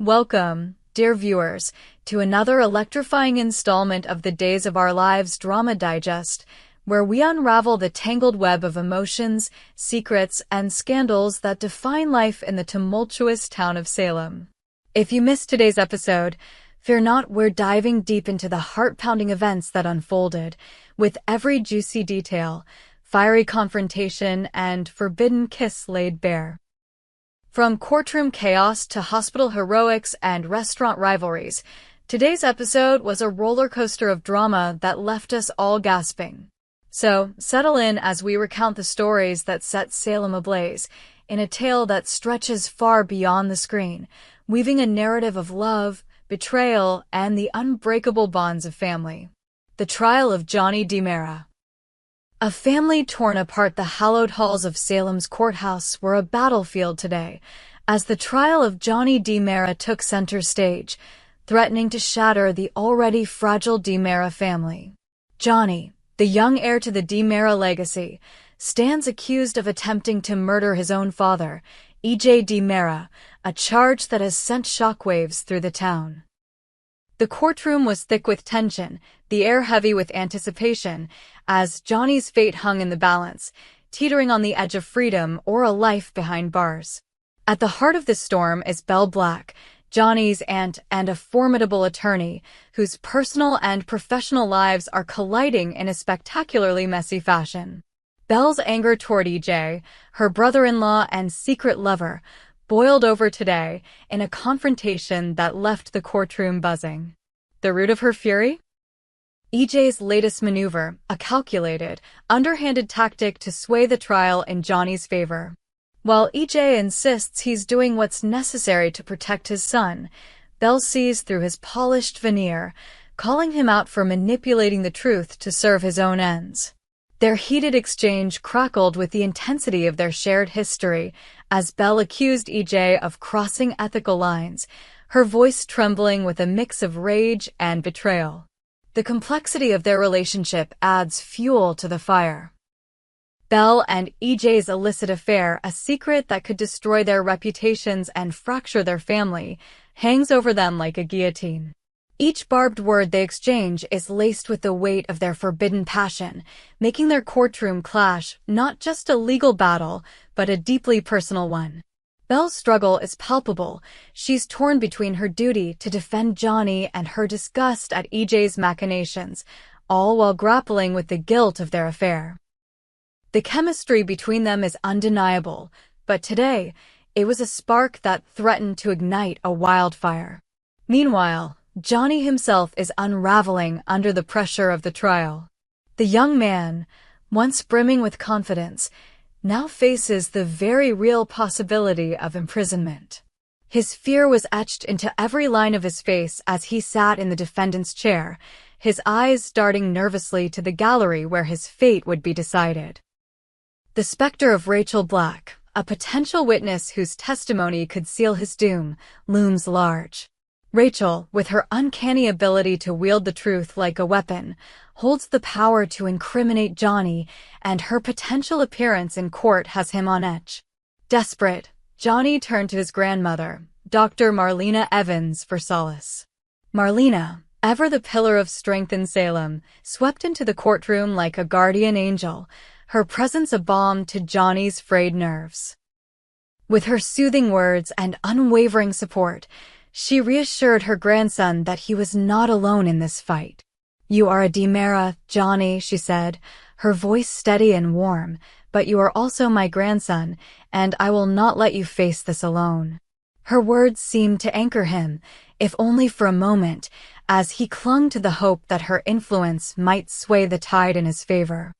Welcome, dear viewers, to another electrifying installment of the Days of Our Lives Drama Digest, where we unravel the tangled web of emotions, secrets, and scandals that define life in the tumultuous town of Salem. If you missed today's episode, fear not, we're diving deep into the heart-pounding events that unfolded, with every juicy detail, fiery confrontation, and forbidden kiss laid bare. From courtroom chaos to hospital heroics and restaurant rivalries, today's episode was a roller coaster of drama that left us all gasping. So, settle in as we recount the stories that set Salem ablaze, in a tale that stretches far beyond the screen, weaving a narrative of love, betrayal, and the unbreakable bonds of family. The trial of Johnny DiMera. A family torn apart, the hallowed halls of Salem's courthouse were a battlefield today, as the trial of Johnny DiMera took center stage, threatening to shatter the already fragile DiMera family. Johnny, the young heir to the DiMera legacy, stands accused of attempting to murder his own father, E.J. DiMera, a charge that has sent shockwaves through the town. The courtroom was thick with tension, the air heavy with anticipation, as Johnny's fate hung in the balance, teetering on the edge of freedom or a life behind bars. At the heart of the storm is Belle Black, Johnny's aunt and a formidable attorney, whose personal and professional lives are colliding in a spectacularly messy fashion. Belle's anger toward EJ, her brother-in-law and secret lover, boiled over today in a confrontation that left the courtroom buzzing. The root of her fury? EJ's latest maneuver, a calculated, underhanded tactic to sway the trial in Johnny's favor. While EJ insists he's doing what's necessary to protect his son, Belle sees through his polished veneer, calling him out for manipulating the truth to serve his own ends. Their heated exchange crackled with the intensity of their shared history, as Belle accused EJ of crossing ethical lines, her voice trembling with a mix of rage and betrayal. The complexity of their relationship adds fuel to the fire. Belle and EJ's illicit affair, a secret that could destroy their reputations and fracture their family, hangs over them like a guillotine. Each barbed word they exchange is laced with the weight of their forbidden passion, making their courtroom clash not just a legal battle, but a deeply personal one. Belle's struggle is palpable. She's torn between her duty to defend Johnny and her disgust at EJ's machinations, all while grappling with the guilt of their affair. The chemistry between them is undeniable, but today, it was a spark that threatened to ignite a wildfire. Meanwhile, Johnny himself is unraveling under the pressure of the trial. The young man, once brimming with confidence, now faces the very real possibility of imprisonment. His fear was etched into every line of his face as he sat in the defendant's chair, his eyes darting nervously to the gallery where his fate would be decided. The specter of Rachel Black, a potential witness whose testimony could seal his doom, looms large. Rachel, with her uncanny ability to wield the truth like a weapon, holds the power to incriminate Johnny, and her potential appearance in court has him on edge. Desperate, Johnny turned to his grandmother, Dr. Marlena Evans, for solace. Marlena, ever the pillar of strength in Salem, swept into the courtroom like a guardian angel, her presence a balm to Johnny's frayed nerves. With her soothing words and unwavering support, she reassured her grandson that he was not alone in this fight. "You are a DiMera, Johnny," she said, her voice steady and warm, "but you are also my grandson, and I will not let you face this alone." Her words seemed to anchor him, if only for a moment, as he clung to the hope that her influence might sway the tide in his favor.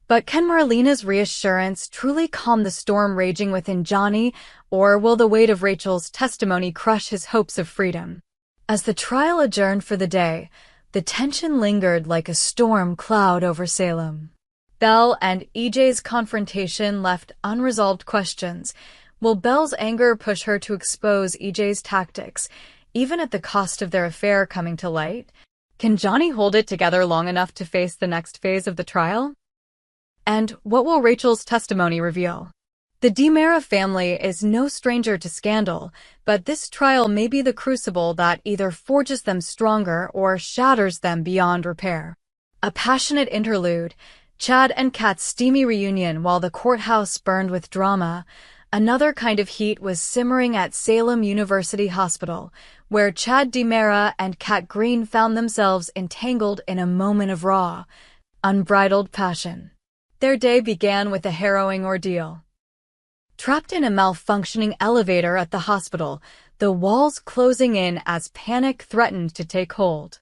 But can Marlena's reassurance truly calm the storm raging within Johnny, or will the weight of Rachel's testimony crush his hopes of freedom? As the trial adjourned for the day, the tension lingered like a storm cloud over Salem. Belle and EJ's confrontation left unresolved questions. Will Belle's anger push her to expose EJ's tactics, even at the cost of their affair coming to light? Can Johnny hold it together long enough to face the next phase of the trial? And what will Rachel's testimony reveal? The DiMera family is no stranger to scandal, but this trial may be the crucible that either forges them stronger or shatters them beyond repair. A passionate interlude, Chad and Kat's steamy reunion while the courthouse burned with drama. Another kind of heat was simmering at Salem University Hospital, where Chad DiMera and Kat Green found themselves entangled in a moment of raw, unbridled passion. Their day began with a harrowing ordeal. Trapped in a malfunctioning elevator at the hospital, the walls closing in as panic threatened to take hold.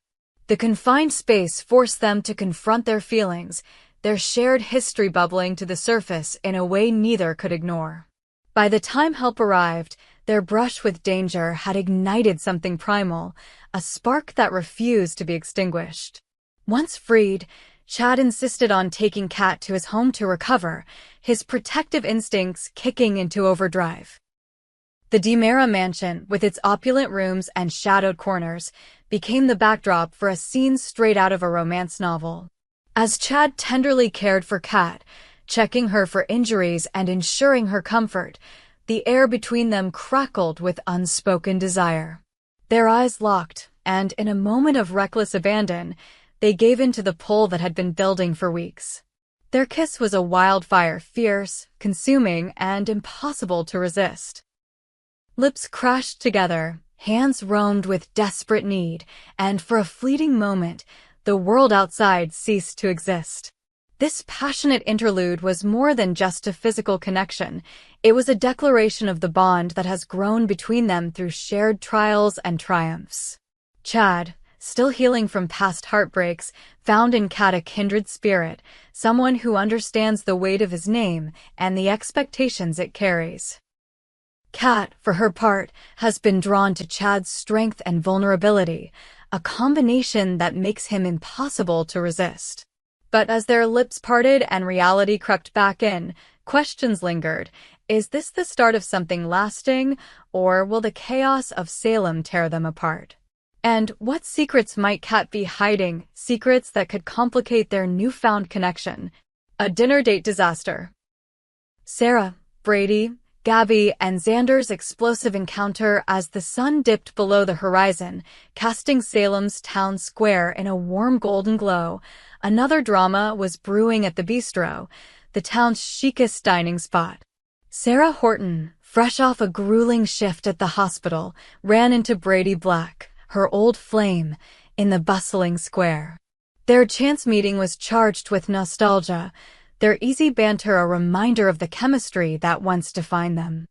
The confined space forced them to confront their feelings, their shared history bubbling to the surface in a way neither could ignore. By the time help arrived, their brush with danger had ignited something primal, a spark that refused to be extinguished. Once freed, Chad insisted on taking Kat to his home to recover, his protective instincts kicking into overdrive. The DiMera mansion, with its opulent rooms and shadowed corners, became the backdrop for a scene straight out of a romance novel. As Chad tenderly cared for Kat, checking her for injuries and ensuring her comfort, the air between them crackled with unspoken desire. Their eyes locked, and in a moment of reckless abandon, they gave in to the pull that had been building for weeks. Their kiss was a wildfire, fierce, consuming, and impossible to resist. Lips crashed together, hands roamed with desperate need, and for a fleeting moment, the world outside ceased to exist. This passionate interlude was more than just a physical connection. It was a declaration of the bond that has grown between them through shared trials and triumphs. Chad, still healing from past heartbreaks, found in Kat a kindred spirit, someone who understands the weight of his name and the expectations it carries. Kat, for her part, has been drawn to Chad's strength and vulnerability, a combination that makes him impossible to resist. But as their lips parted and reality crept back in, questions lingered. Is this the start of something lasting, or will the chaos of Salem tear them apart? And what secrets might Kat be hiding, secrets that could complicate their newfound connection? A dinner date disaster. Sarah, Brady, Gabby, and Xander's explosive encounter as the sun dipped below the horizon, casting Salem's town square in a warm golden glow. Another drama was brewing at the bistro, the town's chicest dining spot. Sarah Horton, fresh off a grueling shift at the hospital, ran into Brady Black, her old flame, in the bustling square. Their chance meeting was charged with nostalgia, their easy banter a reminder of the chemistry that once defined them.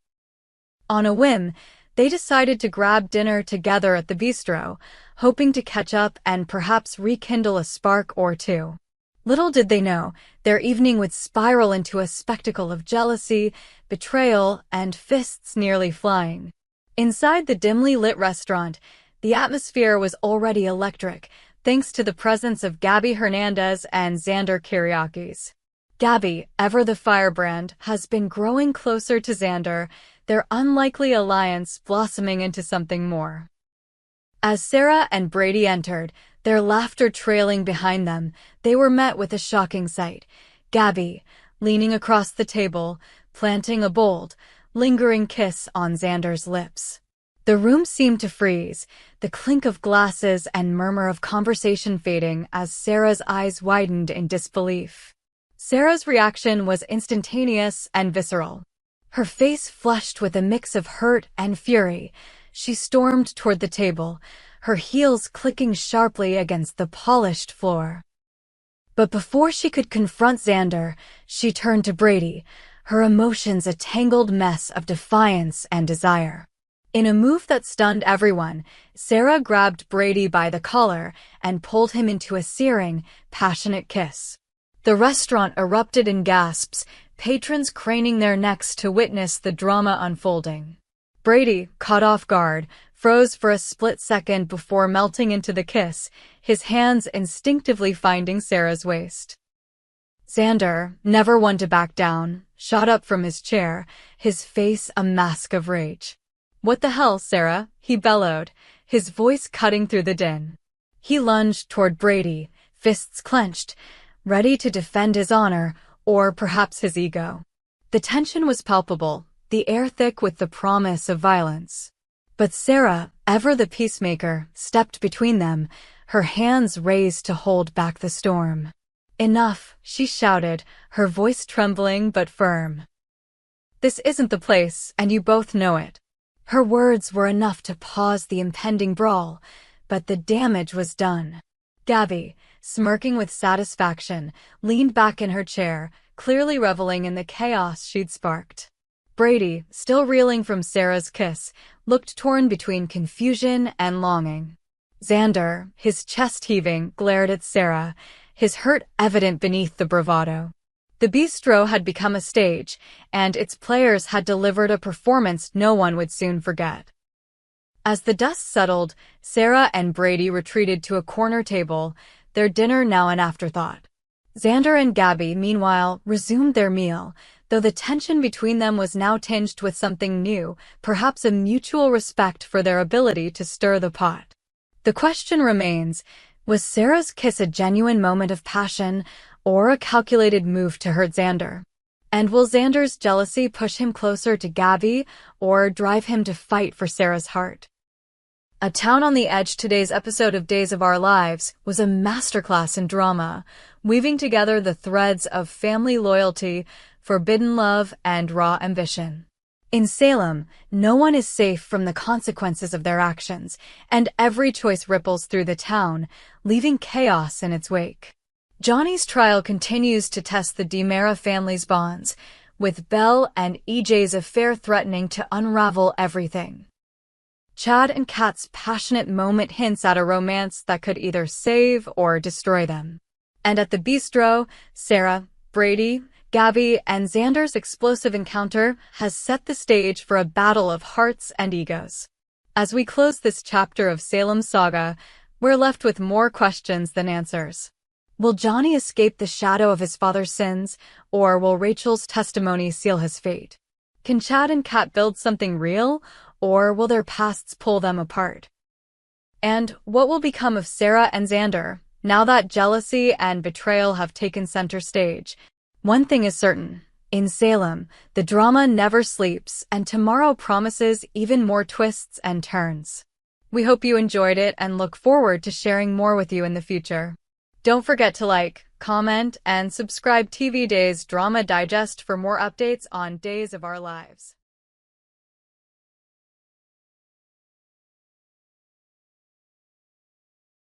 On a whim, they decided to grab dinner together at the bistro, hoping to catch up and perhaps rekindle a spark or two. Little did they know, their evening would spiral into a spectacle of jealousy, betrayal, and fists nearly flying. Inside the dimly lit restaurant, the atmosphere was already electric, thanks to the presence of Gabby Hernandez and Xander Kyriakis. Gabby, ever the firebrand, has been growing closer to Xander, their unlikely alliance blossoming into something more. As Sarah and Brady entered, their laughter trailing behind them, they were met with a shocking sight. Gabby, leaning across the table, planting a bold, lingering kiss on Xander's lips. The room seemed to freeze, the clink of glasses and murmur of conversation fading as Sarah's eyes widened in disbelief. Sarah's reaction was instantaneous and visceral. Her face flushed with a mix of hurt and fury. She stormed toward the table, her heels clicking sharply against the polished floor. But before she could confront Xander, she turned to Brady, her emotions a tangled mess of defiance and desire. In a move that stunned everyone, Sarah grabbed Brady by the collar and pulled him into a searing, passionate kiss. The restaurant erupted in gasps, patrons craning their necks to witness the drama unfolding. Brady, caught off guard, froze for a split second before melting into the kiss, his hands instinctively finding Sarah's waist. Xander, never one to back down, shot up from his chair, his face a mask of rage. "What the hell, Sarah?" he bellowed, his voice cutting through the din. He lunged toward Brady, fists clenched, ready to defend his honor, or perhaps his ego. The tension was palpable, the air thick with the promise of violence. But Sarah, ever the peacemaker, stepped between them, her hands raised to hold back the storm. "Enough," she shouted, her voice trembling but firm. "This isn't the place, and you both know it." Her words were enough to pause the impending brawl, but the damage was done. Gabby, smirking with satisfaction, leaned back in her chair, clearly reveling in the chaos she'd sparked. Brady, still reeling from Sarah's kiss, looked torn between confusion and longing. Xander, his chest heaving, glared at Sarah, his hurt evident beneath the bravado. The bistro had become a stage, and its players had delivered a performance no one would soon forget. As the dust settled, Sarah and Brady retreated to a corner table, their dinner now an afterthought. Xander and Gabby, meanwhile, resumed their meal, though the tension between them was now tinged with something new, perhaps a mutual respect for their ability to stir the pot. The question remains, was Sarah's kiss a genuine moment of passion, or a calculated move to hurt Xander? And will Xander's jealousy push him closer to Gabby, or drive him to fight for Sarah's heart? A Town on the Edge. Today's episode of Days of Our Lives was a masterclass in drama, weaving together the threads of family loyalty, forbidden love, and raw ambition. In Salem, no one is safe from the consequences of their actions, and every choice ripples through the town, leaving chaos in its wake. Johnny's trial continues to test the DiMera family's bonds, with Belle and EJ's affair threatening to unravel everything. Chad and Kat's passionate moment hints at a romance that could either save or destroy them. And at the bistro, Sarah, Brady, Gabby, and Xander's explosive encounter has set the stage for a battle of hearts and egos. As we close this chapter of Salem's saga, we're left with more questions than answers. Will Johnny escape the shadow of his father's sins, or will Rachel's testimony seal his fate? Can Chad and Kat build something real, or will their pasts pull them apart? And what will become of Sarah and Xander, now that jealousy and betrayal have taken center stage? One thing is certain. In Salem, the drama never sleeps, and tomorrow promises even more twists and turns. We hope you enjoyed it and look forward to sharing more with you in the future. Don't forget to like, comment, and subscribe. TV Days Drama Digest for more updates on Days of Our Lives.